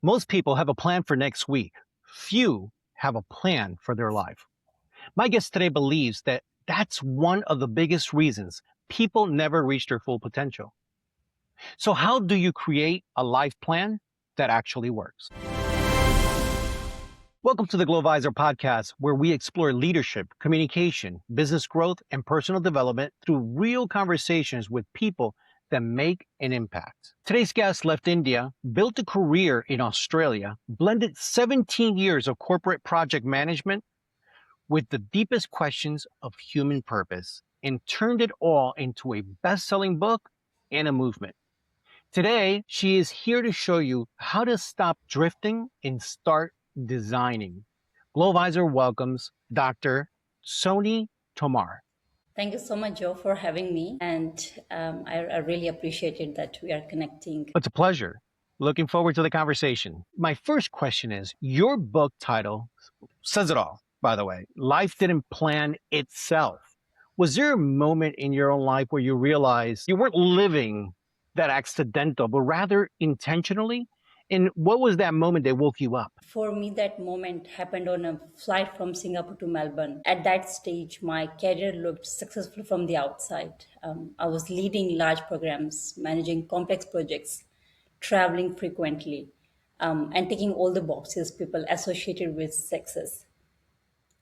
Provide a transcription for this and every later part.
Most people have a plan for next week. Few have a plan for their life. My guest today believes that that's one of the biggest reasons people never reach their full potential. So, how do you create a life plan that actually works? Welcome to the Glovisor Podcast, where we explore leadership, communication, business growth, and personal development through real conversations with people that make an impact. Today's guest left India, built a career in Australia, blended 17 years of corporate project management with the deepest questions of human purpose, and turned it all into a best-selling book and a movement. Today, she is here to show you how to stop drifting and start designing. Glovisor welcomes Dr. Sony Tomar. Thank you so much, Joe, for having me. And I really appreciated that we are connecting. It's a pleasure. Looking forward to the conversation. My first question is, your book title says it all, by the way. Life didn't plan itself. Was there a moment in your own life where you realized you weren't living that accidental, but rather intentionally? And what was that moment that woke you up? For me, that moment happened on a flight from Singapore to Melbourne. At that stage, my career looked successful from the outside. I was leading large programs, managing complex projects, traveling frequently, and ticking all the boxes people associated with success.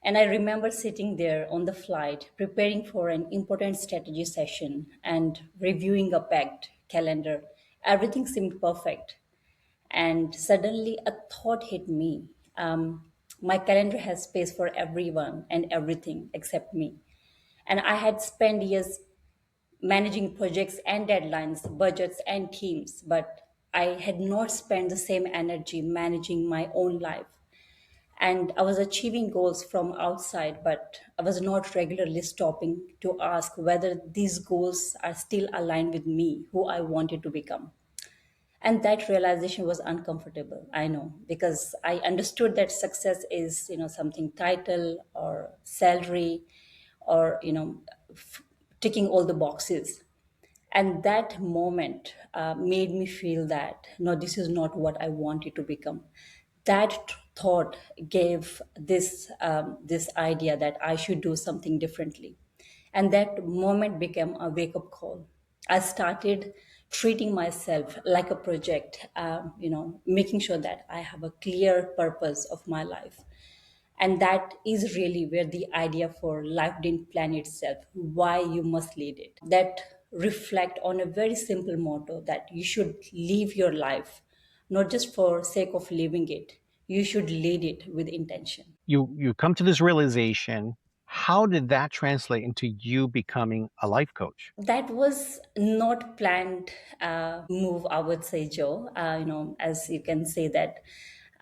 And I remember sitting there on the flight, preparing for an important strategy session and reviewing a packed calendar. Everything seemed perfect. And suddenly a thought hit me. My calendar has space for everyone and everything except me. And I had spent years managing projects and deadlines, budgets and teams, but I had not spent the same energy managing my own life. And I was achieving goals from outside, but I was not regularly stopping to ask whether these goals are still aligned with me, who I wanted to become. And that realization was uncomfortable, I know, because I understood that success is, something title or salary or, ticking all the boxes. And that moment made me feel that no, this is not what I wanted to become. That thought gave this idea that I should do something differently, and that moment became a wake up call. I started treating myself like a project, making sure that I have a clear purpose of my life. And that is really where the idea for life didn't plan itself, why you must lead it. That reflect on a very simple motto that you should live your life, not just for sake of living it. You should lead it with intention. You come to this realization. How did that translate into you becoming a life coach? That was not planned move, I would say, Joe. As you can say that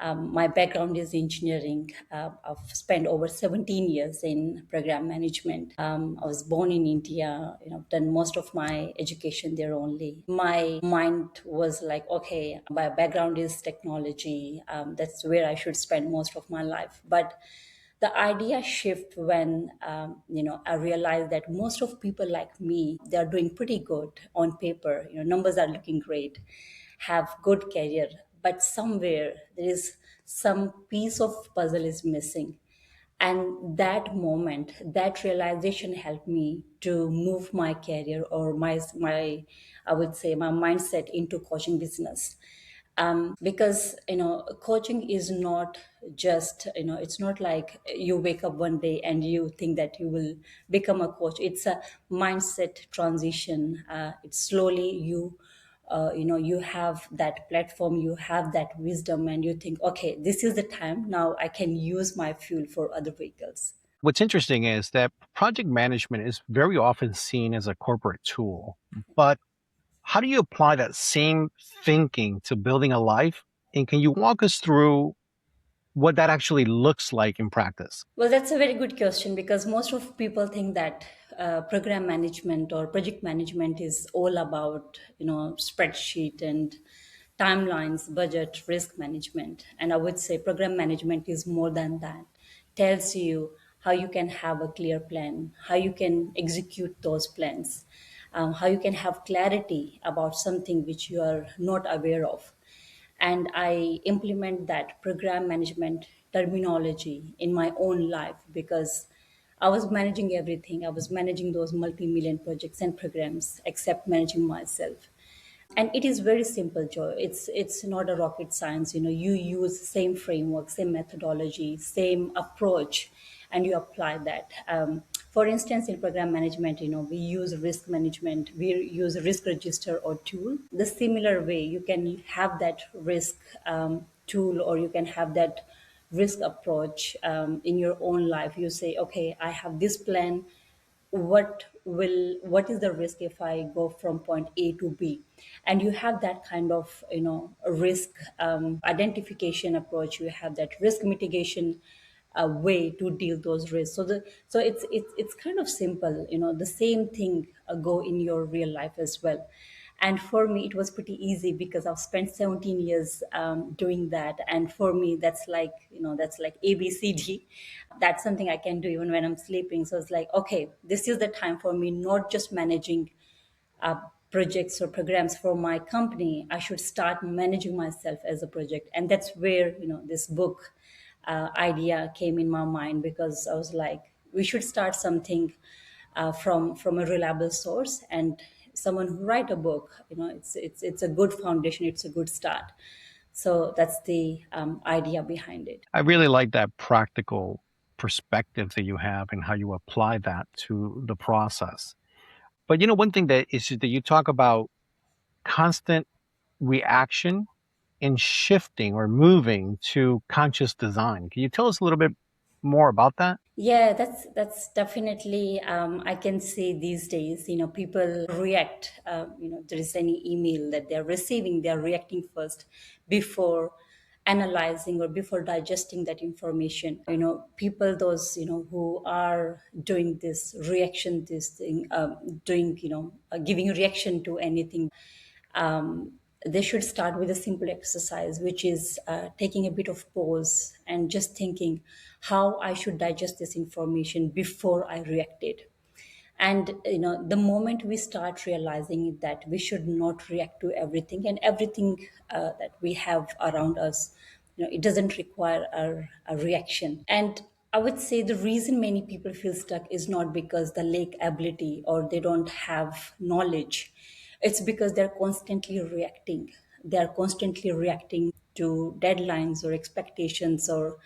my background is engineering. I've spent over 17 years in program management. I was born in India, done most of my education there only. My mind was like, okay, my background is technology. That's where I should spend most of my life. But the idea shift when I realized that most of people like me, they are doing pretty good on paper. Numbers are looking great, have good career, but somewhere there is some piece of puzzle is missing. And that moment, that realization helped me to move my career or my I would say my mindset into coaching business. Because coaching is not just, it's not like you wake up one day and you think that you will become a coach. It's a mindset transition. It's slowly you have that platform, you have that wisdom, and you think, okay, this is the time now I can use my fuel for other vehicles. What's interesting is that project management is very often seen as a corporate tool, but how do you apply that same thinking to building a life? And can you walk us through what that actually looks like in practice? Well, that's a very good question, because most of people think that program management or project management is all about spreadsheet and timelines, budget, risk management. And I would say program management is more than that. Tells you how you can have a clear plan, how you can execute those plans, how you can have clarity about something which you are not aware of. and I implement that program management terminology in my own life because I was managing everything. I was managing those multi-million projects and programs, except managing myself. And it is very simple, Joe. It's not a rocket science. You use same framework, same methodology, same approach, and you apply that. For instance, in program management, we use risk management, we use risk register or tool. The similar way, you can have that risk tool, or you can have that risk approach in your own life. You say, okay, I have this plan. What is the risk if I go from point A to B? And you have that kind of risk identification approach. You have that risk mitigation way to deal those risks. So it's kind of simple. The same thing go in your real life as well. And for me, it was pretty easy because I've spent 17 years doing that. And for me, that's like ABCD. That's something I can do even when I'm sleeping. So it's like, okay, this is the time for me, not just managing uh, projects or programs for my company. I should start managing myself as a project. And that's where, this book idea came in my mind, because I was like, we should start something from a reliable source, and someone who write a book, it's a good foundation, it's a good start. So that's the idea behind it. I really like that practical perspective that you have and how you apply that to the process. But one thing that is that you talk about constant reaction and shifting or moving to conscious design. Can you tell us a little bit more about that? Yeah, that's definitely. I can see these days, people react. There is any email that they're receiving, they're reacting first before analyzing or before digesting that information. People, those who are doing this reaction, this thing, doing giving a reaction to anything. They should start with a simple exercise, which is taking a bit of pause and just thinking how I should digest this information before I react it. And the moment we start realizing that we should not react to everything, and everything that we have around us, it doesn't require a reaction. And I would say the reason many people feel stuck is not because they lack ability or they don't have knowledge. It's because they're constantly reacting. They're constantly reacting to deadlines or expectations, or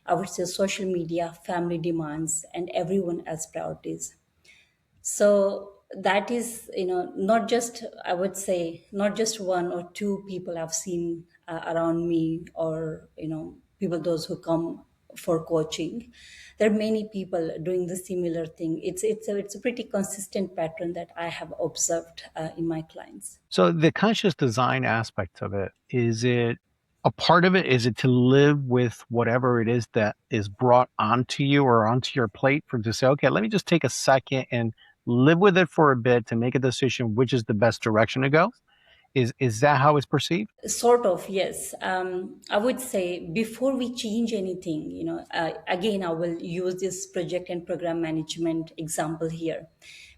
I would say social media, family demands, and everyone else's priorities. So that is, not just, I would say, not just one or two people I've seen around me, or people those who come for coaching. There are many people doing the similar thing. It's a pretty consistent pattern that I have observed in my clients. So the conscious design aspect of it, is it a part of it? Is it to live with whatever it is that is brought onto you or onto your plate, for to say, okay, let me just take a second and live with it for a bit to make a decision which is the best direction to go? Is that how it's perceived? Sort of, yes. I would say before we change anything, again, I will use this project and program management example here.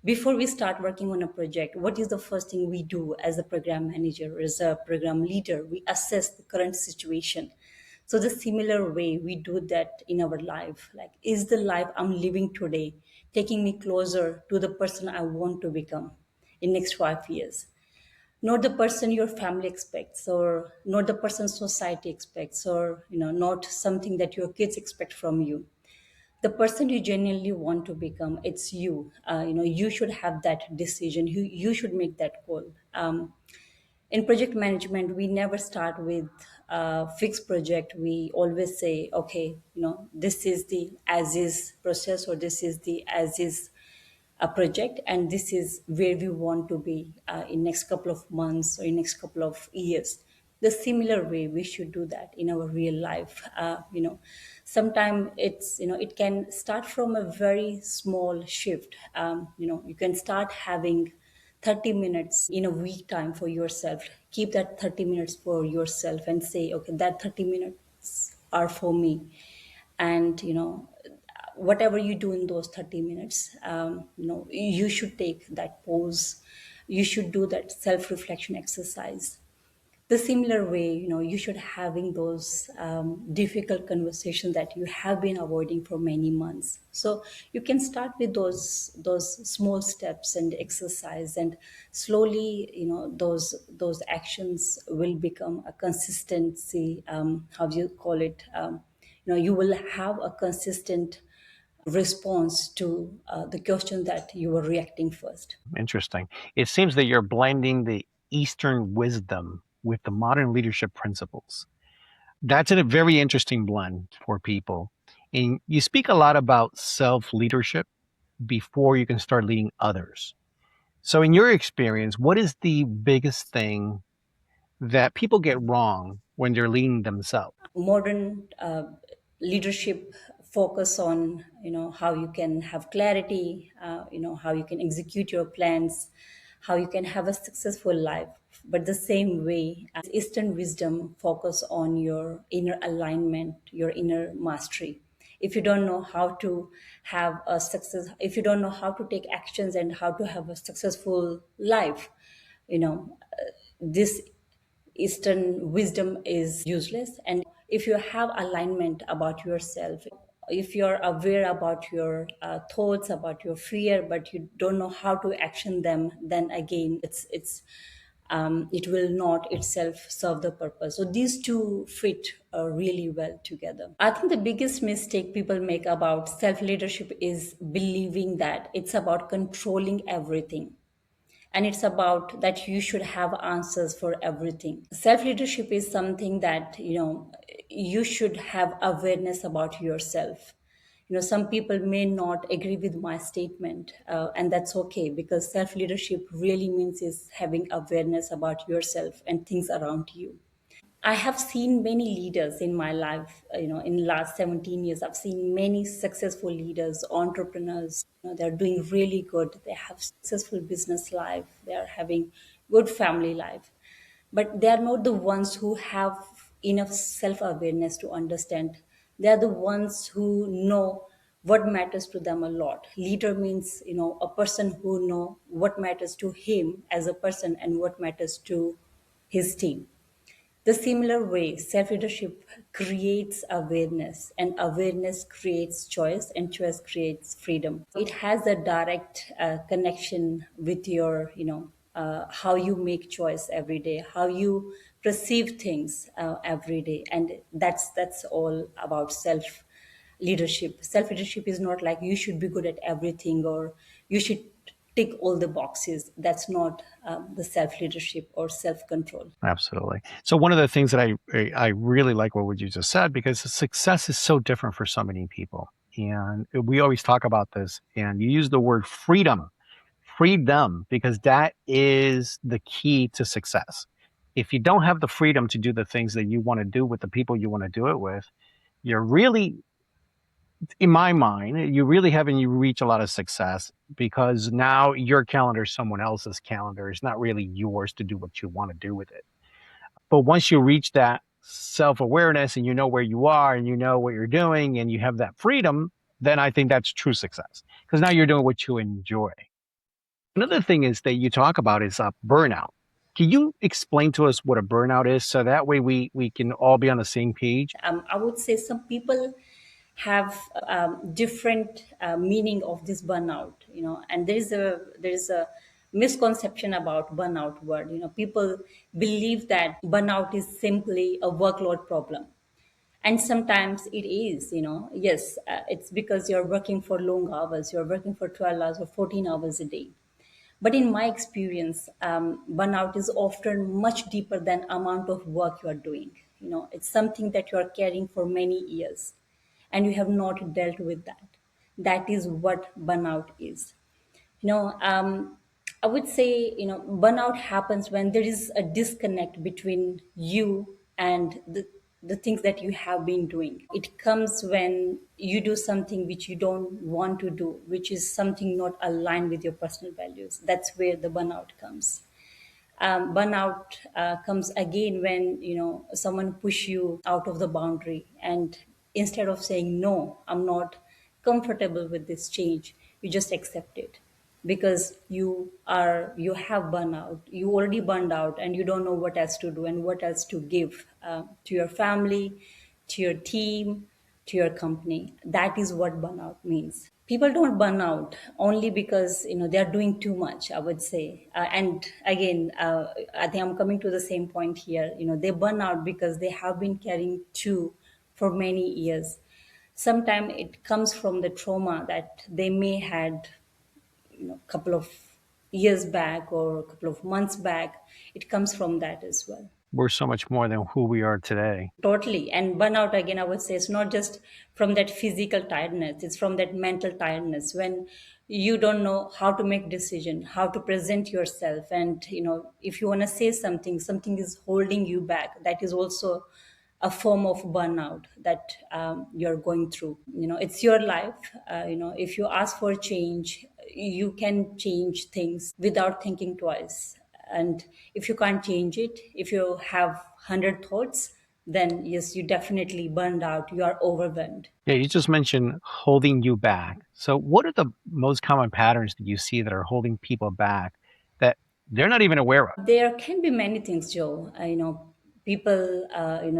Before we start working on a project, what is the first thing we do as a program manager, as a program leader? We assess the current situation. So the similar way we do that in our life, like, is the life I'm living today taking me closer to the person I want to become in next 5 years? Not the person your family expects, or not the person society expects, or not something that your kids expect from you. The person you genuinely want to become, it's you. You should have that decision, you should make that call. In project management, we never start with a fixed project. We always say, okay, this is the as is process, or this is the as is a project, and this is where we want to be in next couple of months or in next couple of years. The similar way we should do that in our real life. Sometimes it can start from a very small shift. You can start having 30 minutes in a week time for yourself. Keep that 30 minutes for yourself and say, okay, that 30 minutes are for me. And whatever you do in those 30 minutes, you should take that pause. You should do that self-reflection exercise. The similar way, you should having those difficult conversations that you have been avoiding for many months. So you can start with those small steps and exercise, and slowly, those actions will become a consistency. How do you call it? You will have a consistent response to the question that you were reacting first. Interesting. It seems that you're blending the Eastern wisdom with the modern leadership principles. That's a very interesting blend for people. And you speak a lot about self leadership before you can start leading others. So, in your experience, what is the biggest thing that people get wrong when they're leading themselves? Modern leadership focus on how you can have clarity, how you can execute your plans, how you can have a successful life. But the same way, Eastern wisdom focus on your inner alignment, your inner mastery. If you don't know how to have a success, if you don't know how to take actions and how to have a successful life, this Eastern wisdom is useless. And if you have alignment about yourself, if you're aware about your thoughts, about your fear, but you don't know how to action them, then again, it will not itself serve the purpose. So these two fit really well together. I think the biggest mistake people make about self leadership is believing that it's about controlling everything, and it's about that you should have answers for everything. Self leadership is something that you should have awareness about yourself. Some people may not agree with my statement, and that's okay, because self leadership really means is having awareness about yourself and things around you. I have seen many leaders in my life. In the last 17 years, I've seen many successful leaders, entrepreneurs. They're doing really good. They have successful business life. They are having good family life. But they are not the ones who have enough self-awareness to understand. They are the ones who know what matters to them a lot. Leader means, a person who know what matters to him as a person and what matters to his team. The similar way, self leadership creates awareness, and awareness creates choice, and choice creates freedom. It has a direct connection with your, how you make choice every day, how you perceive things every day, and that's all about self leadership. Self leadership is not like you should be good at everything or you should tick all the boxes. That's not the self leadership or self control. Absolutely. So one of the things that I really like what you just said, because success is so different for so many people, and we always talk about this. And you use the word freedom, because that is the key to success. If you don't have the freedom to do the things that you want to do with the people you want to do it with, you're really, in my mind, you really haven't you reach a lot of success, because now your calendar is someone else's calendar. It's not really yours to do what you want to do with it. But once you reach that self awareness and you know where you are and you know what you're doing and you have that freedom, then I think that's true success, because now you're doing what you enjoy. Another thing is that you talk about is burnout. Can you explain to us what a burnout is, so that way we can all be on the same page? I would say some people have different meaning of this burnout, and there is a misconception about burnout word. People believe that burnout is simply a workload problem, and sometimes it is. Yes, it's because you're working for long hours, you're working for 12 hours or 14 hours a day. But in my experience, burnout is often much deeper than amount of work you are doing. It's something that you are carrying for many years, and you have not dealt with that. That is what burnout is. you know um, I would say, burnout happens when there is a disconnect between you and the things that you have been doing. It comes when you do something which you don't want to do, which is something not aligned with your personal values. That's where the burnout comes. Burnout comes again when someone push you out of the boundary, and instead of saying no, I'm not comfortable with this change, you just accept it. because you have burnout, you already burned out, and you don't know what else to do and what else to give to your family, to your team, to your company. That is what burnout means. People don't burn out only because they are doing too much, I would say. And again, I think I'm coming to the same point here. They burn out because they have been carrying two for many years. Sometimes it comes from the trauma that they may had couple of years back or a couple of months back. It comes from that as well. We're so much more than who we are today. Totally. And burnout, again, I would say it's not just from that physical tiredness, it's from that mental tiredness when you don't know how to make decision, how to present yourself. And, if you want to say something, something is holding you back. That is also a form of burnout that you're going through. It's your life. If you ask for change, you can change things without thinking twice. And if you can't change it, if you have 100 thoughts, then yes, you definitely burned out, you are overwhelmed. Yeah, you just mentioned holding you back. So, what are the most common patterns that you see that are holding people back that they're not even aware of? There can be many things, Joe. People,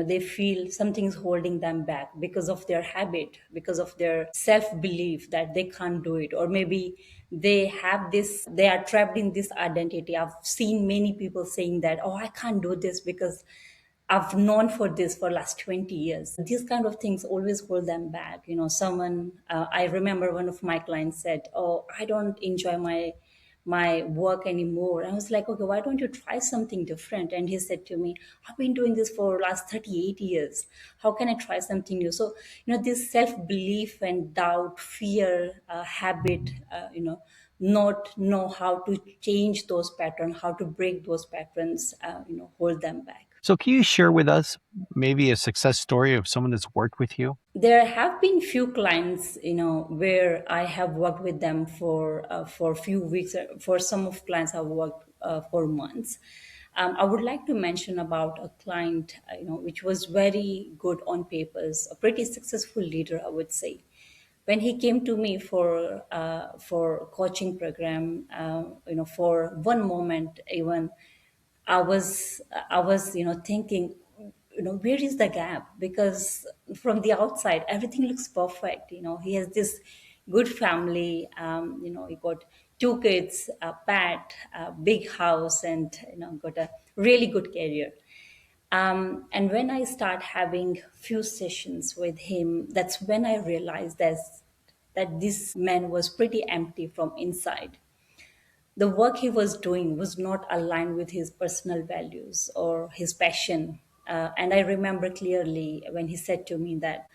they feel something's holding them back because of their habit, because of their self belief that they can't do it, or maybe they are trapped in this identity. I've seen many people saying that, oh, I can't do this because I've known for this for last 20 years. These kind of things always hold them back. I remember one of my clients said, oh, I don't enjoy my work anymore. I was like, okay, why don't you try something different? And he said to me, I've been doing this for last 38 years. How can I try something new? So, this self-belief and doubt, fear, habit, not know how to change those patterns, how to break those patterns, hold them back. So, can you share with us maybe a success story of someone that's worked with you? There have been few clients, where I have worked with them for a few weeks. For some of clients, I've worked for months. I would like to mention about a client, which was very good on papers, a pretty successful leader, I would say. When he came to me for coaching program, for one moment even I was thinking, where is the gap? Because from the outside, everything looks perfect. He has this good family. He got two kids, a pet, a big house, and got a really good career. And when I start having few sessions with him, that's when I realized that this man was pretty empty from inside. The work he was doing was not aligned with his personal values or his passion. And I remember clearly when he said to me that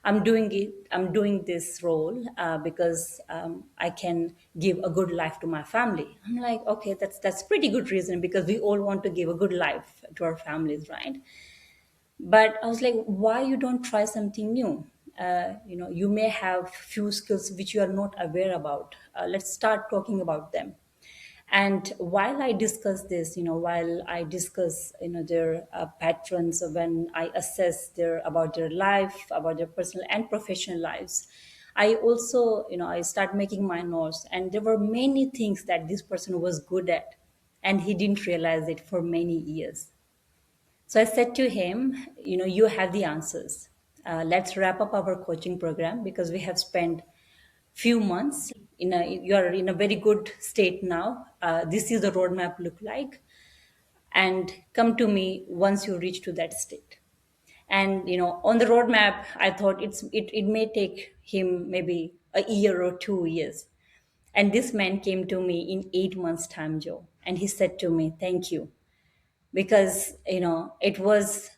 I'm doing this role because I can give a good life to my family. I'm like, okay, that's pretty good reason because we all want to give a good life to our families, right? But I was like, why you don't try something new? You may have few skills which you are not aware about. Let's start talking about them. And while I discuss this, while I discuss, their patterns, when I assess their life, about their personal and professional lives, I also, I start making my notes. And there were many things that this person was good at, and he didn't realize it for many years. So I said to him, you have the answers. Let's wrap up our coaching program because we have spent few months you're in a very good state now. This is the roadmap look like, and come to me once you reach to that state. And on the roadmap, I thought it may take him maybe a year or 2 years. And this man came to me in 8 months time, Joe, and he said to me, thank you, because it was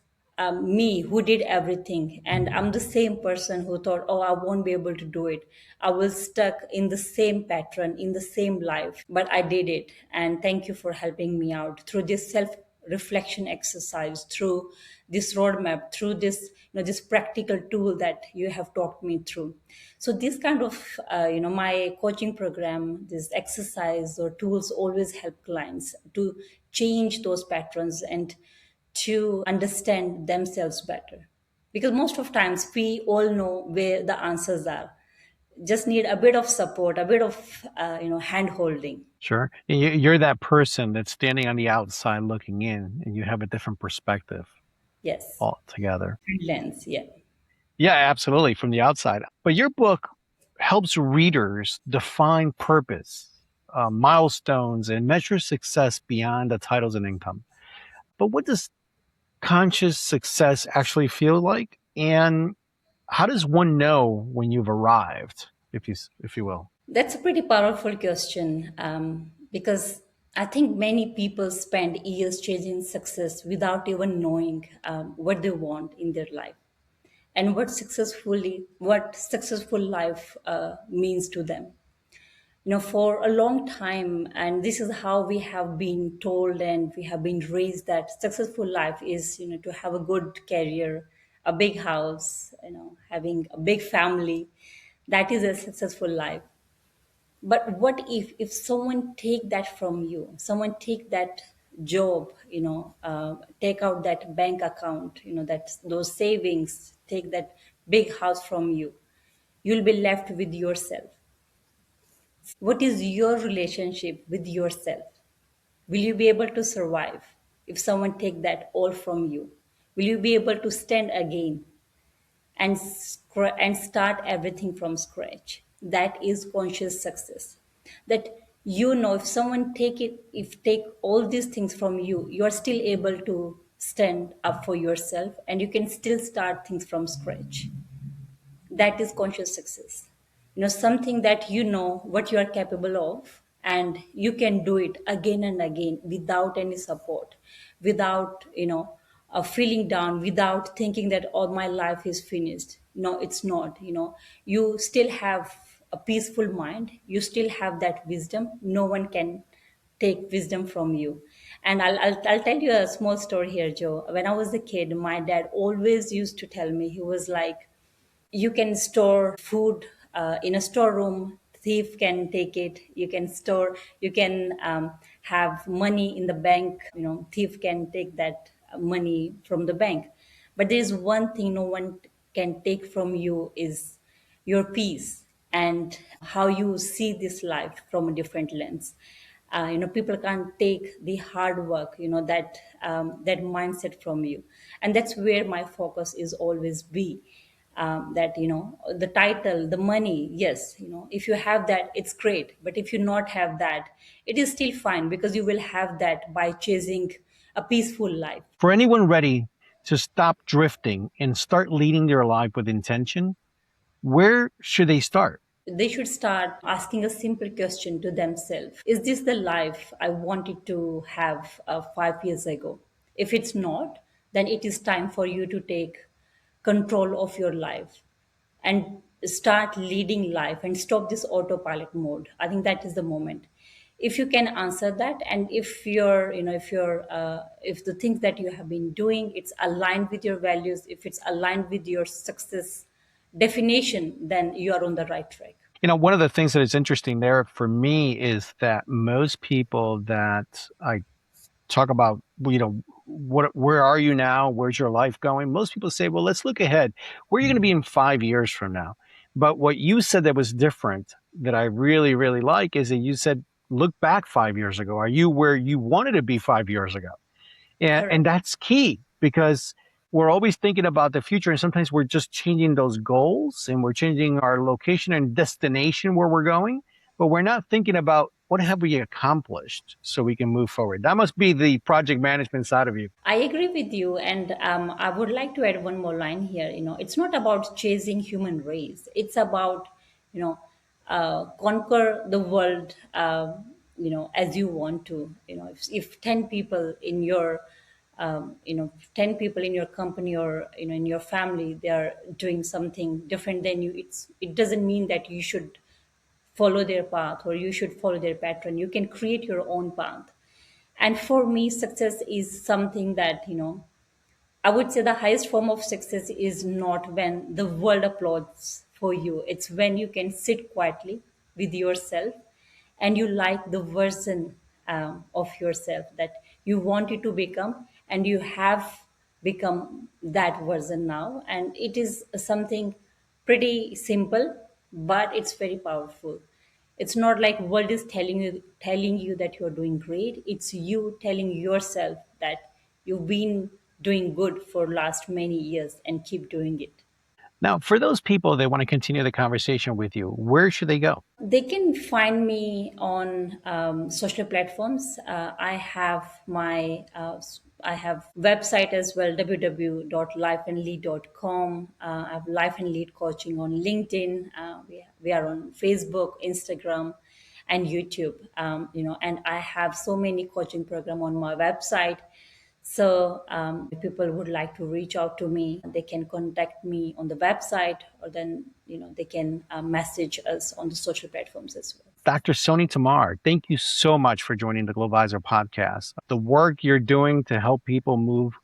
me who did everything, and I'm the same person who thought, oh, I won't be able to do it. I was stuck in the same pattern, in the same life, but I did it. And thank you for helping me out through this self reflection exercise, through this roadmap, through this this practical tool that you have talked me through. So this kind of my coaching program, this exercise or tools always help clients to change those patterns and to understand themselves better, because most of times we all know where the answers are. just need a bit of support, a bit of hand holding. Sure. And you're that person that's standing on the outside looking in, and you have a different perspective Yes, altogether. lens. Yeah. Yeah, absolutely, from the outside. But your book helps readers define purpose, milestones, and measure success beyond the titles and income. But what does conscious success actually feel like? And how does one know when you've arrived, if you will? That's a pretty powerful question, because I think many people spend years chasing success without even knowing what they want in their life and what successful life means to them. For a long time, and this is how we have been told and we have been raised, that successful life is to have a good career, a big house, having a big family. That is a successful life. But what if someone take that from you, someone take that job, take out that bank account, that those savings, take that big house from you, you'll be left with yourself. What is your relationship with yourself? Will you be able to survive if someone take that all from you? Will you be able to stand again and start everything from scratch? That is conscious success. That if someone take all these things from you, you are still able to stand up for yourself and you can still start things from scratch. That is conscious success. Something that you know what you are capable of and you can do it again and again without any support, without feeling down, without thinking that all my life is finished. No, it's not. You still have a peaceful mind, you still have that wisdom. No one can take wisdom from you. And I'll tell you a small story here, Joe. When I was a kid, my dad always used to tell me, he was like, you can store food in a storeroom, thief can take it. You can have money in the bank, thief can take that money from the bank. But there is one thing no one can take from you, is your peace and how you see this life from a different lens. People can't take the hard work, that mindset from you. And that's where my focus is always be. That the title, the money, yes, if you have that, it's great. But if you not have that, it is still fine, because you will have that by chasing a peaceful life. For anyone ready to stop drifting and start leading their life with intention, where should they start? They should start asking a simple question to themselves: is this the life I wanted to have 5 years ago? If it's not, then it is time for you to take control of your life and start leading life and stop this autopilot mode. I think that is the moment. If you can answer that, and if if the things that you have been doing, it's aligned with your values, if it's aligned with your success definition, then you are on the right track. One of the things that is interesting there for me is that most people that I talk about, where are you now? Where's your life going? Most people say, well, let's look ahead. Where are you going to be in 5 years from now? But what you said that was different, that I really, really like, is that you said, look back 5 years ago. Are you where you wanted to be 5 years ago? And that's key, because we're always thinking about the future. And sometimes we're just changing those goals and we're changing our location and destination where we're going, but we're not thinking about what have we accomplished so we can move forward. That must be the project management side of you. I agree with you, and I would like to add one more line here. It's not about chasing human race. It's about, conquer the world, as you want to. If 10 people in your, 10 people in your company, or in your family, they are doing something different than you. It doesn't mean that you should follow their path or you should follow their pattern. You can create your own path. And for me, success is something that, I would say the highest form of success is not when the world applauds for you. It's when you can sit quietly with yourself and you like the version of yourself that you wanted to become, and you have become that version now. And it is something pretty simple, but it's very powerful. It's not like world is telling you that you're doing great. It's you telling yourself that you've been doing good for last many years and keep doing it. Now, for those people that want to continue the conversation with you, where should they go? They can find me on social platforms. I have website as well, www.lifeandlead.com. I have Life and Lead coaching on LinkedIn. We are on Facebook, Instagram, and YouTube. And I have so many coaching program on my website. So if people would like to reach out to me, they can contact me on the website, or then they can message us on the social platforms as well. Dr. Sony Tomar, thank you so much for joining the Glovisor Podcast. The work you're doing to help people move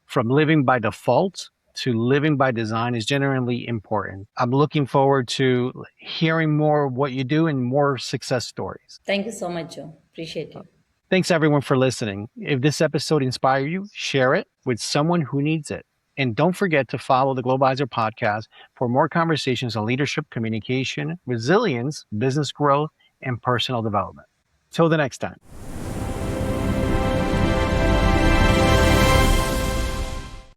from living by default to living by design is genuinely important. I'm looking forward to hearing more of what you do and more success stories. Thank you so much, Joe. Appreciate you. Thanks everyone for listening. If this episode inspired you, share it with someone who needs it. And don't forget to follow the Glovisor Podcast for more conversations on leadership, communication, resilience, business growth, and personal development. Till the next time.